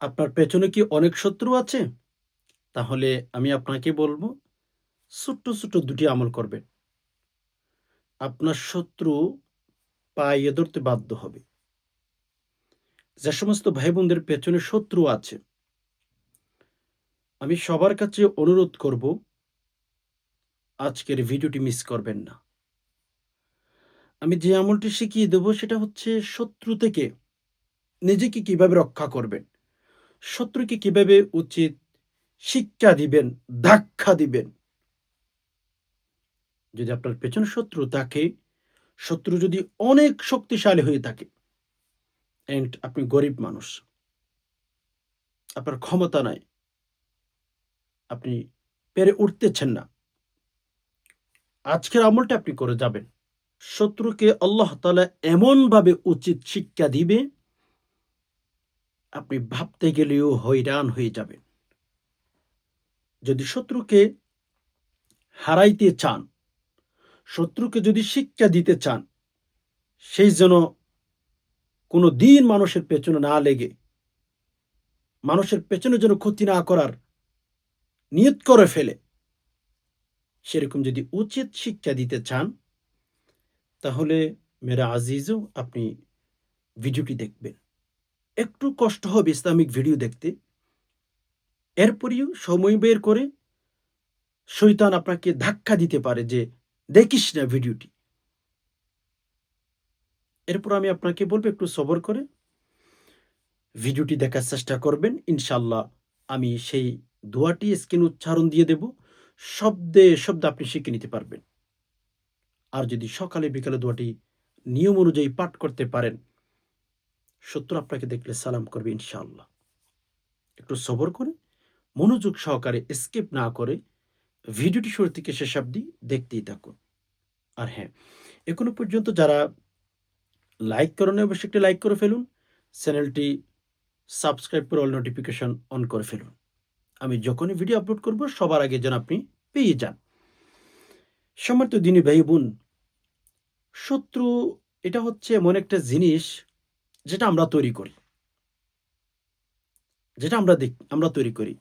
আপনার পেছনে কি অনেক শত্রু আছে? তাহলে আমি আপনাকে বলব, ছোট্ট, ছোট্ট ২ টি আমল করবেন। আপনার শত্রু পায়ে ধরতে বাধ্য হবে। যে সমস্ত ভাই-বোনদের পেছনে শত্রু আছে, আমি সবার কাছে অনুরোধ করব, আজকের ভিডিওটি মিস করবেন না। আমি যে আমলটি শিখিয়ে দেব সেটা হচ্ছে শত্রু থেকে নিজেকে কিভাবে রক্ষা করবেন, শত্রুকে কিভাবে উচিত শিক্ষা দিবেন, ধাক্কা দিবেন। যদি আপনার পেছনে শত্রু থাকে, শত্রু যদি অনেক শক্তিশালী হয়ে থাকে অ্যান্ড আপনি গরিব মানুষ, আপনার ক্ষমতা নাই, আপনি পেরে উঠতেছেন না। আজকের আমলটা আপনি করে যাবেন। শত্রুকে আল্লাহ তাআলা এমনভাবে উচিত শিক্ষা দিবে, আপনি ভাবতে গেলেও হয়রান হয়ে যাবেন। যদি শত্রুকে হারাইতে চান, শত্রুকে যদি শিক্ষা দিতে চান, সেই যেন কোনোদিন মানুষের পেছনে না লেগে, মানুষের পেছনে যেন ক্ষতি না করার নিয়ত করে ফেলে, সেরকম যদি উচিত শিক্ষা দিতে চান, তাহলে মেরা আজিজও আপনি ভিডিওটি দেখবেন। একটু কষ্ট হবে ইসলামিক ভিডিও দেখতে। এরপরেও সময় বের করে শয়তান আপনাকে ধাক্কা দিতে পারে যে, "দেখিস না ভিডিওটি।" এরপর আমি আপনাকে বলব একটু সবর করে ভিডিওটি দেখার চেষ্টা করবেন। ইনশাআল্লাহ আমি সেই দোয়াটি স্ক্রিনে উচ্চারণ দিয়ে দেব। শব্দে, শব্দে আপনি শিখে নিতে পারবেন। আর যদি সকালে বিকালে দোয়াটি নিয়ম অনুযায়ী পাঠ করতে পারেন, শত্রু আপনাকে দেখলে সালাম করবে ইনশাআল্লাহ। একটু সবর করে মনোযোগ সহকারে স্কিপ না করে ভিডিওটি শুরু থেকে শেষ অবধি দেখতেই থাকুন। আর হ্যাঁ, এখনো পর্যন্ত যারা লাইক করেননি অবশ্যই একটি লাইক করে ফেলুন। চ্যানেলটি সাবস্ক্রাইব করে অল নোটিফিকেশন অন করে ফেলুন। আমি যখনই ভিডিও আপলোড করব সবার আগে যেন আপনি পেয়ে যান। সম্মানিত দিনী ভাই বোন, শত্রু এটা হচ্ছে এমন একটা জিনিস যেটা আমরা তৈরি করি। যেটা আমরা তৈরি করি।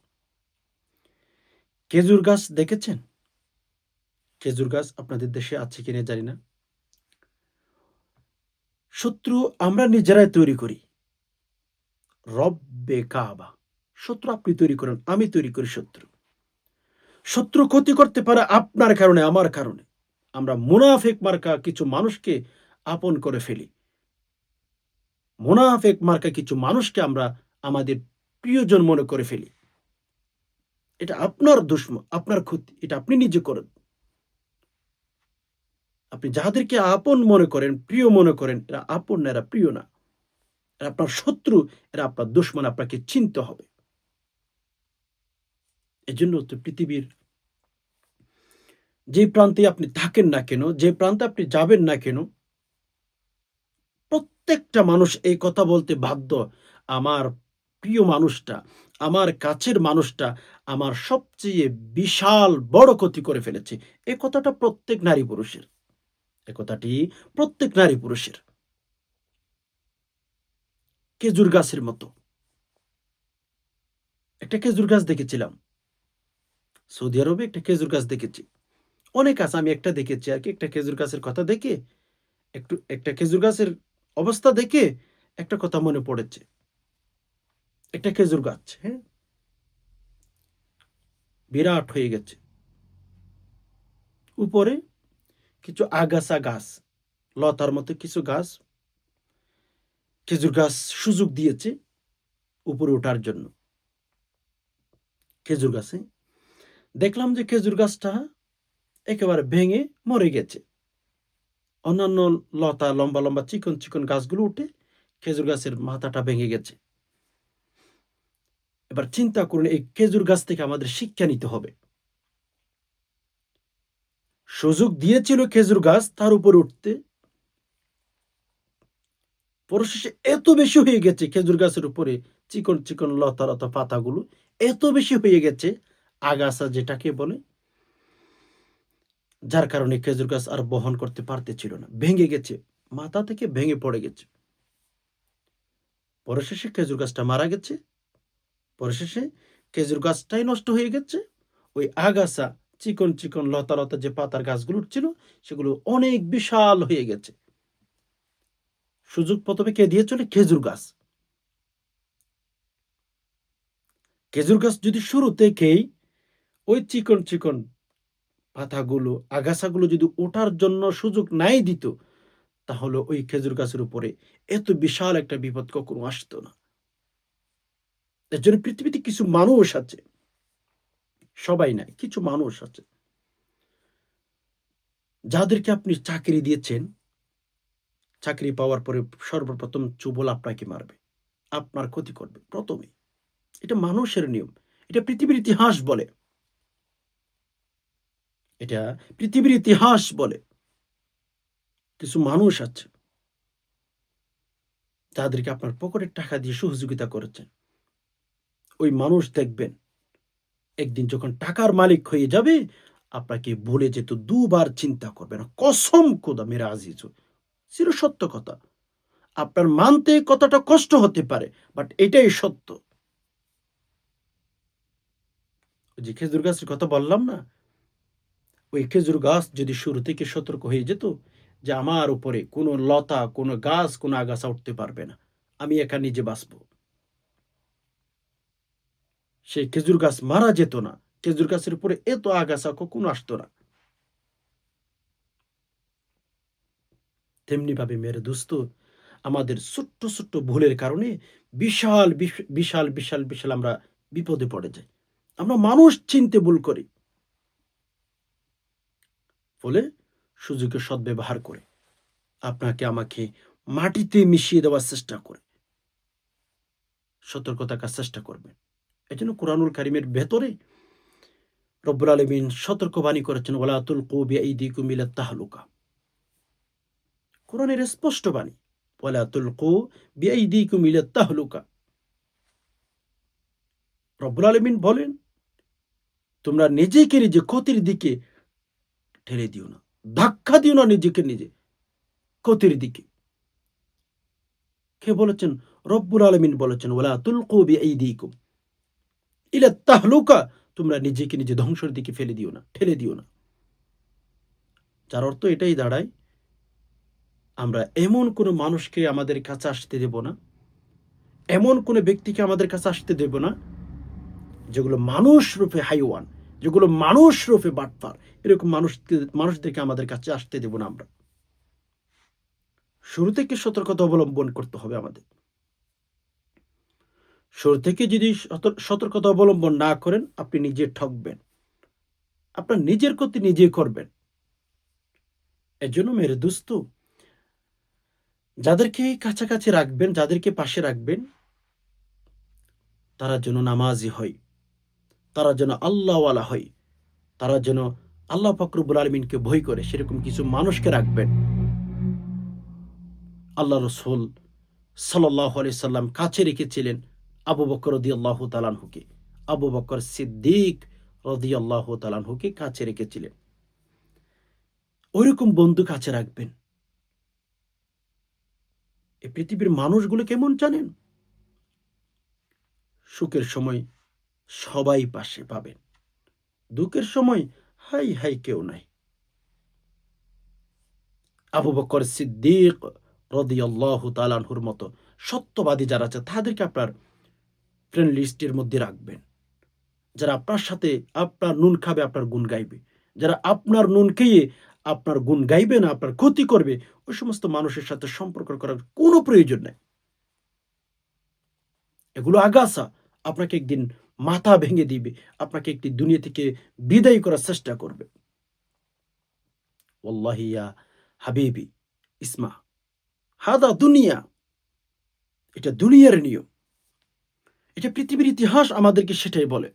খেজুর গাছ দেখেছেন? খেজুর গাছ আপনাদের দেশে আছে কিনা জানি না। শত্রু আমরা নিজেরাই তৈরি করি। রব্বে কাবা। শত্রু আপনি তৈরি করেন, আমি তৈরি করি শত্রু। শত্রু ক্ষতি করতে পারে আপনার কারণে, আমার কারণে। আমরা মুনাফিক মার্কা কিছু মানুষকে আপন করে ফেলি। মুনাফিক মার্কা কিছু মানুষকে আমরা আমাদের প্রিয়জন মনে করে ফেলি। এটা আপনার আপনার ক্ষতি। এটা আপনি নিজে করেন। আপনি যাদেরকে আপন মনে করেন, প্রিয় মনে করেন, এরা আপন না, এরা প্রিয় না। এরা আপনার শত্রু, এরা আপনার দুশমন, আপনাকে চিনতে হবে। এজন্য তো পৃথিবীর যে প্রান্তে আপনি থাকেন না কেন, যে প্রান্তে আপনি যাবেন না কেন, প্রত্যেকটা মানুষ এই কথা বলতে বাধ্য, আমার প্রিয় মানুষটা, আমার কাছের মানুষটা আমার সবচেয়ে বিশাল বড় ক্ষতি করে ফেলেছে। এ কথাটা প্রত্যেক নারী পুরুষের। এ কথাটি প্রত্যেক নারী পুরুষের। খেজুর গাছের মতো। একটা খেজুর গাছ দেখেছিলাম। সৌদি আরবে একটা খেজুর গাছ দেখেছি। অনেক আছে, আমি একটা দেখেছি আরকি। একটা খেজুর গাছের কথা দেখে একটা খেজুর গাছের অবস্থা দেখে একটা কথা মনে পড়েছে। একটা খেজুর গাছ, হ্যাঁ? বিরাট হয়ে গেছে। উপরে কিছু আগাছা গাছ, লতার মতো কিছু গাছ, খেজুর গাছ সুযোগ দিয়েছে উপরে ওঠার জন্য। খেজুর গাছে। দেখলাম যে খেজুর গাছটা একেবারে ভেঙে মরে গেছে। অন্যান্য লতা লম্বা, লম্বা চিকন, চিকন গাছগুলো উঠে খেজুর গাছের মাথাটা ভেঙে গেছে। এবার চিন্তা করুন এই খেজুর গাছ থেকে আমাদের শিক্ষা নিতে হবে। সুযোগ দিয়েছিল খেজুর গাছ তার উপরে উঠতে। পরিশেষে এত বেশি হয়ে গেছে খেজুর গাছের উপরে চিকন, চিকন লতা, লতা পাতাগুলো এত বেশি হয়ে গেছে, আগাছা যেটাকে বলে, যার কারণে খেজুর গাছ আর বহন করতে পারতেছিল না। ভেঙে গেছে। মাথা থেকে ভেঙে পড়ে গেছে। পরিশেষে খেজুর গাছটা মারা গেছে। পরিশেষে খেজুর গাছটাই নষ্ট হয়ে গেছে। ওই আগাছা চিকন চিকন লতা লতা যে পাতার গাছগুলো ছিল সেগুলো অনেক বিশাল হয়ে গেছে। সুযোগ প্রথমে কে দিয়েছিল? খেজুর গাছ। খেজুর গাছ যদি শুরু থেকেই ওই চিকন চিকন পাতাগুলো আগাছাগুলো যদি ওঠার জন্য সুযোগ নাই দিত, তাহলে ওই খেজুর গাছের উপরে এত বিশাল একটা বিপদ কখনো আসতো না। এর জন্য পৃথিবীতে কিছু মানুষ আছে, সবাই নাই, কিছু মানুষ আছে যাদেরকে আপনি চাকরি দিয়েছেন, চাকরি পাওয়ার পরে সর্বপ্রথম চুবল আপনাকে মারবে, আপনার ক্ষতি করবে প্রথমে। এটা মানুষের নিয়ম, এটা পৃথিবীর ইতিহাস বলে, এটা পৃথিবীর ইতিহাস বলে। কিছু মানুষ আছে যাদেরকে আপনার পকেটের টাকা দিয়ে সহযোগিতা করেছেন। ওই মানুষ দেখবেন একদিন যখন টাকার মালিক হয়ে যাবে, আপনাকে ভুলে যেত, দুবার চিন্তা করবে না। কসম খোদা মেরা আজিজ, চির সত্য কথা। আপনার মানতে কতটা কষ্ট হতে পারে, বাট এটাই সত্য। যে খেজুর গাছের কথা বললাম না, ওই খেজুর গাছ যদি শুরু থেকে সতর্ক হয়ে যেত যে আমার উপরে কোনো লতা, কোনো গাছ, কোনো আগাছা উঠতে পারবে না, আমি একা নিজে বাঁচব, সেই খেজুর গাছ মারা যেত না। খেজুর গাছের উপরে এত আগাছা কখনো আসতো না। তেমনি ভাবে মেরে দোস্ত, আমাদের ছোট্ট ছোট্ট ভুলের কারণে বিশাল বিশাল বিশাল বিশাল আমরা বিপদে পড়ে যাই। আমরা মানুষ চিনতে ভুল করি, ফলে সুযোগের সদ্ব্যবহার করে আপনাকে আমাকে মাটিতে মিশিয়ে দেওয়ার চেষ্টা করে সতর্ক থাকার চেষ্টা করবেন। এজন্য কোরআনুল কারীমের ভেতরে রব্বুল আলামিন সতর্কবাণী করেছেন, ওয়ালা তুলকু বিআইদিকুম ইলা তাহলুকা। কোরআনের স্পষ্ট বাণী, ওয়ালা তুলকু বিআইদিকুম ইলা তাহলুকা। রব্বুল আলামিন বলেন, তোমরা নিজেকে নিজে ক্ষতির দিকে ঠেলে দিও না, ধাক্কা দিও না নিজেকে নিজে ক্ষতির দিকে। কে বলেছেন? রব্বুল আলামিন বলেছেন, ওয়ালা তুলকু বিআইদিকুম ইলা তাহলুকা। তোমরা নিজেকে নিজে ধ্বংসের দিকে ফেলে দিও না, ঠেলে দিও না। যার অর্থ এটাই দাঁড়ায়, আমরা এমন কোনো মানুষকে আমাদের কাছে আসতে দেব না, এমন কোনো ব্যক্তিকে আমাদের কাছে আসতে দেব না যেগুলো মানুষ রূপে হাইওয়ান, যেগুলো মানুষ রূপে বাটপার, এরকম মানুষদেরকে আমাদের কাছে আসতে দেব না আমরা। শুরু থেকে সতর্কতা অবলম্বন করতে হবে আমাদের। শুরু থেকে যদি সতর্কতা অবলম্বন না করেন, আপনি নিজে ঠকবেন, আপনার নিজের ক্ষতি নিজে করবেন। এজন্য মেরে দোস্ত, যাদেরকে কাছাকাছি রাখবেন, যাদেরকে পাশে রাখবেন, তারা যেন নামাজি হয়, তারা যেন আল্লাহওয়ালা হয়, তারা যেন আল্লাহ পাক রব্বুল আলামিনকে ভয় করে, সেরকম কিছু মানুষকে রাখবেন। আল্লাহ রসুল সাল্লাল্লাহু আলাইহি সাল্লাম কাছে রেখেছিলেন আবু বকর রাদিয়াল্লাহু তাআলা আনহুকে। আবু বকর সিদ্দিক রাদিয়াল্লাহু তাআলা আনহুকে কাছে রেখেছিলেন। ওইরকম বন্ধু কাছে রাখবেন। এই পৃথিবীর মানুষগুলো কেমন জানেন? সুখের সময় সবাই পাশে পাবেন, দুঃখের সময় হাই হাই কেউ নাই। আবু বকর সিদ্দিক রাদিয়াল্লাহু তাআলা আনহুর মতো সত্যবাদী যারা আছে, তাদেরকে আপনার ফ্রেন্ড লিস্টের মধ্যে রাখবেন। যারা আপনার সাথে আপনার নুন খাবে, আপনার গুণ গাইবে। যারা আপনার নুন খেয়ে আপনার গুণ গাইবে না, আপনার ক্ষতি করবে, ওই সমস্ত মানুষের সাথে সম্পর্ক করার কোনো প্রয়োজন নাই। এগুলো আগাছা, আপনাকে একদিন মাথা ভেঙে দিবে, আপনাকে একটি দুনিয়া থেকে বিদায় করার চেষ্টা করবে। ওয়াল্লাহি ইয়া হাবিবি ইসমা, হাদা দুনিয়া, এটা দুনিয়ার নিয়ম, এটা পৃথিবীর ইতিহাস আমাদেরকে সেটাই বলে।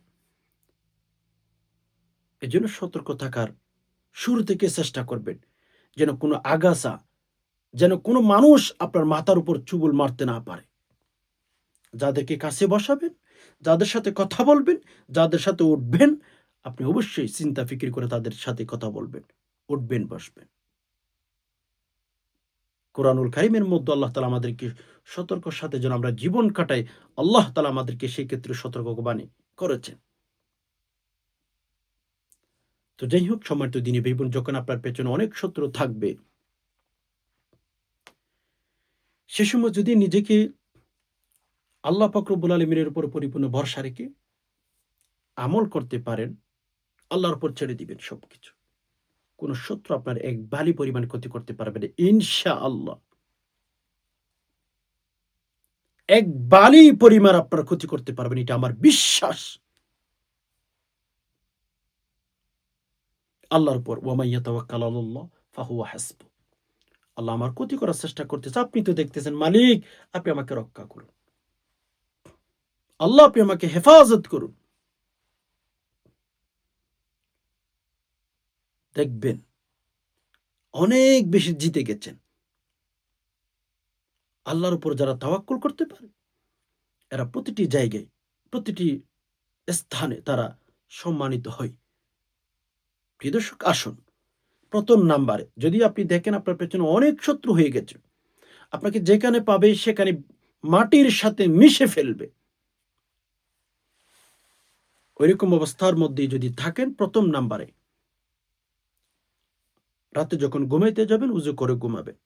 এজন্য সতর্ক থাকার শুরু থেকে চেষ্টা করবেন, যেন কোনো আগাছা, যেন কোনো মানুষ আপনার মাথার উপর চুবুল মারতে না পারে। যাদেরকে কাছে বসাবেন, যাদের সাথে কথা বলবেন, যাদের সাথে উঠবেন, আপনি অবশ্যই চিন্তা ফিকির করে তাদের সাথে কথা বলবেন, উঠবেন, বসবেন। কোরআনুল কারীমের মধ্যে আল্লাহ তাআলা আমাদেরকে সতর্কর সাথে যেন আমরা জীবন কাটাই, আল্লাহ তাআলা আমাদেরকে সেই ক্ষেত্রে সতর্কবাণী করেছেন। তো যাই হোক, সম্মানিত দিনী ভাই বোন, যখন আপনার পেছনে অনেক শত্রু থাকবে, সে সময় যদি নিজেকে আল্লাহ পাক রব্বুল আলামিনের উপর পরিপূর্ণ ভরসা রেখে আমল করতে পারেন, আল্লাহর উপর ছেড়ে দিবেন সবকিছু। কোন শত্রু আপনার এক বালি পরিমাণ ক্ষতি করতে পারবে না ইনশাআল্লাহ। এক বালি পরিমাণ আপনার ক্ষতি করতে পারবেন, এটা আমার বিশ্বাস। আল্লাহর উপর ওয়া ইয়াতাওয়াক্কাল আলাল্লাহ ফাহুয়া হাসবুহ। আল্লাহ আমার ক্ষতি করার চেষ্টা করতেছে, আপনি তো দেখতেছেন মালিক, আপনি আমাকে রক্ষা করুন। আল্লাহ আপনি আমাকে হেফাজত করুন। দেখবেন অনেক বেশি জিতে গেছেন। আল্লাহর উপর যারা তাওয়াক্কুল করতে পারে, এরা প্রতিটি জায়গায়, প্রতিটি স্থানে তারা সম্মানিত হয়। প্রিয় দর্শক, আসুন প্রথম নাম্বারে, যদি আপনি দেখেন আপনার পেছনে অনেক শত্রু হয়ে গেছে, আপনাকে যেখানে পাবে সেখানে মাটির সাথে মিশে ফেলবে, ওইরকম অবস্থার মধ্যে যদি থাকেন, প্রথম নাম্বারে রাতে যখন ঘুমাইতে যাবেন উজু করে ঘুমাবেন।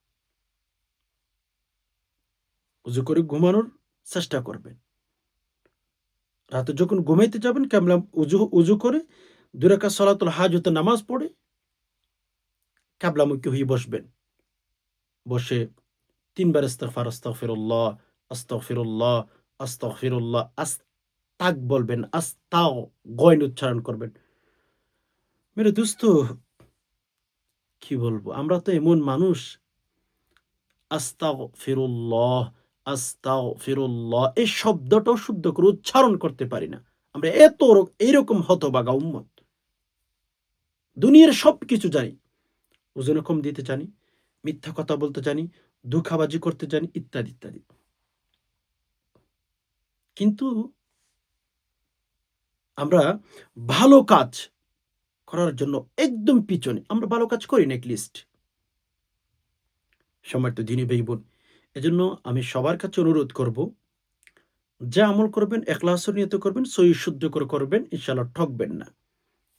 উজু করে ঘুমানোর চেষ্টা করবেন। রাতে যখন ঘুমাইতে যাবেন কেবলা উজু করে ২ রাকাত সালাতুল হাজতের নামাজ পড়ে কিবলামুখী হয়ে বসবেন। বসে ৩ বার ইস্তিগফার, আস্তাগফিরুল্লাহ, আস্তাগফিরুল্লাহ, আস্তাগফিরুল্লাহ, আস্তাক বলবেন, আস্তাও গইন উচ্চারণ করবেন। মেরে দোস্ত, কি বলবো? আমরা তো এমন মানুষ, আস্তাগফিরুল্লাহ, আস্তাগফিরুল্লাহ এই শব্দটাও শুদ্ধ করে উচ্চারণ করতে পারি না। আমরা এইরকম হতভাগা উম্মত। দুনিয়ার সবকিছু জানি। ওজনে কম দিতে জানি, মিথ্যা কথা বলতে জানি, ধোঁকাবাজি করতে জানি, ইত্যাদি, ইত্যাদি। কিন্তু আমরা ভালো কাজ করার জন্য একদম পিছনে। আমরা ভালো কাজ করি না এটলিস্ট। সম্মানিত দিনী ভাই বোন, এজন্য আমি সবার কাছে অনুরোধ করব, যা আমল করবেন ইখলাসের নিয়তে করবেন, সহি শুদ্ধ করে করবেন, ইনশাআল্লাহ ঠকবেন না।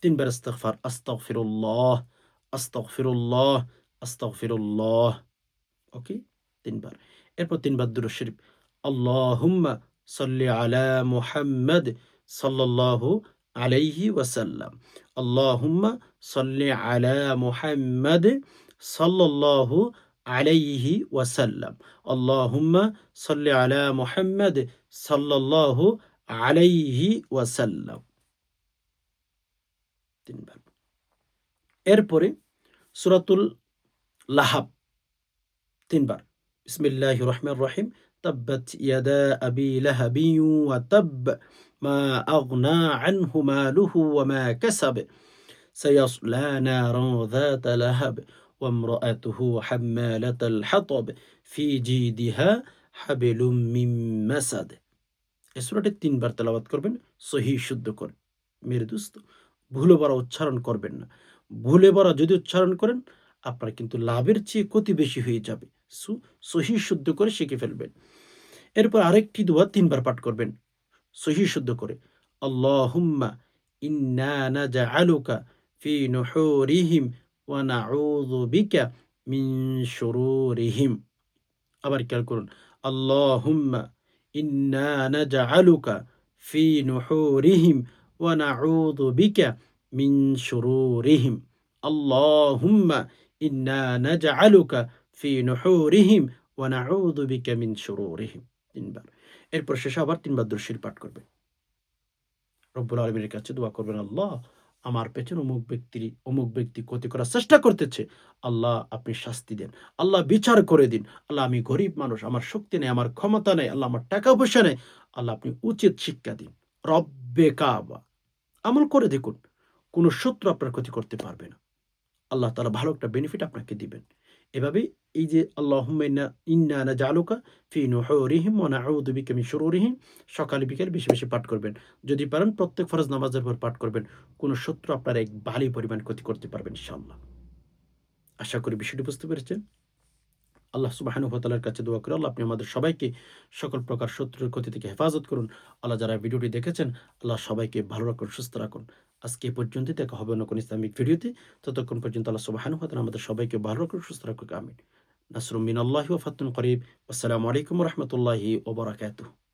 ৩ বার ইস্তিগফার, আস্তাগফিরুল্লাহ, আস্তাগফিরুল্লাহ, আস্তাগফিরুল্লাহ। ওকে? ৩ বার। এরপর ৩ বার দুরূদ শরীফ। আল্লাহুম্মা সাল্লি আলা মুহাম্মাদ সাল্লাল্লাহু আলাইহি ওয়াসাল্লাম। আল্লাহুম্মা সাল্লি আলা মুহাম্মাদ সাল্লাল্লাহু আলাইহি ওয়াসাল্লাম। আল্লাহুম্মা সাল্লি আলা মুহাম্মাদ সাল্লাল্লাহু আলাইহি ওয়াসাল্লাম। ৩ বার। এরপরে সূরাতুল লাহাব ৩ বার। বিসমিল্লাহির রহমানির রহিম। তাব্বাত ইয়াদা আবি লাহাবিন ওয়া তাব মা আগনা আনহু মালুহু ওয়া মা কাসাব সায়াসলা নারান যাতা লাহাব ওয়া ইমরাআতুহু হাম্মালাতাল হাতাব ফি জিদিহা হাবলুম মিন মাসাদ। এই সূরাটি ৩ বার তেলাওয়াত করবেন সহিহ শুদ্ধ করে। মেরে দোস্ত, ভুলে ভরা উচ্চারণ করবেন না। ভুলে ভরা যদি উচ্চারণ করেন, আপনার কিন্তু লাভের চেয়ে ক্ষতি বেশি হয়ে যাবে। সহিহ শুদ্ধ করে শিখে ফেলবেন। এরপর আরেকটি দোয়া ৩ বার পাঠ করবেন সহিহ শুদ্ধ করে। আল্লাহুম্মা ইন্না নাজআলুকা ফি নুহুরিহিম ওয়া নাউযু বিকা মিন শুরুরিহিম। আবার খেয়াল করুন। আল্লাহুম্মা ইন্না নাজআলুকা ফি নুহুরিহিম ওয়া নাউযু বিকা মিন শুরুরিহিম। আল্লাহুম্মা ইন্না নাজআলুকা ফি নুহুরিহিম ওয়া নাউযু বিকা মিন শুরুরিহিম। ৩ বার। এরপর শেষে আবার ৩ বার দুরূদ শরীফ পাঠ করবেন। রব্বুল আলামিনের কাছে দোয়া করবেন, আল্লাহ আমার পেছনে অমুক ব্যক্তি ক্ষতি করার চেষ্টা করতেছে। আল্লাহ আপনি শাস্তি দেন। আল্লাহ বিচার করে দিন। আল্লাহ আমি গরিব মানুষ, আমার শক্তি নেই, আমার ক্ষমতা নেই, আল্লাহ আমার টাকা পয়সা নেই। আল্লাহ আপনি উচিত শিক্ষা দিন। রব্বে কাবা। আমল করে দেখুন। কোন শত্রু আপনার ক্ষতি করতে পারবে না। আল্লাহ তাআলা ভালো একটা বেনিফিট আপনাকে দিবেন। এভাবেই এই যে আল্লাহুম্মা ইন্না নাজআলুকা ফি নুহুরিহিম ওয়া নাউযু বিকা মিন শুরুরিহিম সকালে বিকালে বেশি, বেশি পাঠ করবেন। যদি পারেন প্রত্যেক ফরজ নামাজের পর পাঠ করবেন। কোন শত্রু আপনার এক বালি পরিমাণ ক্ষতি করতে পারবেন ইনশাআল্লাহ। আশা করি বিষয়টি বুঝতে পেরেছেন। আল্লাহ সুবহানাহু ওয়া তাআলার কাছে দোয়া করি, আল্লাহ আপনি আমাদের সবাইকে সকল প্রকার শত্রুর ক্ষতি থেকে হেফাজত করুন। আল্লাহ যারা ভিডিওটি দেখেছেন, আল্লাহ সবাইকে ভালো রাখুন, সুস্থ রাখুন। আজকে এ পর্যন্তই, দেখা হবে অন্য কোনো ইসলামিক ভিডিওতে। ততক্ষণ পর্যন্ত আল্লাহ সুবহানাহু ওয়া তাআলা আমাদের সবাইকে ভালো রাখুন, সুস্থ রাখুক। আমিন। নাসরুম মিনাল্লাহি ওয়া ফাতহুন করিব। আসসালামু আলাইকুম ওয়া রাহমাতুল্লাহি ওয়া বারাকাতুহু।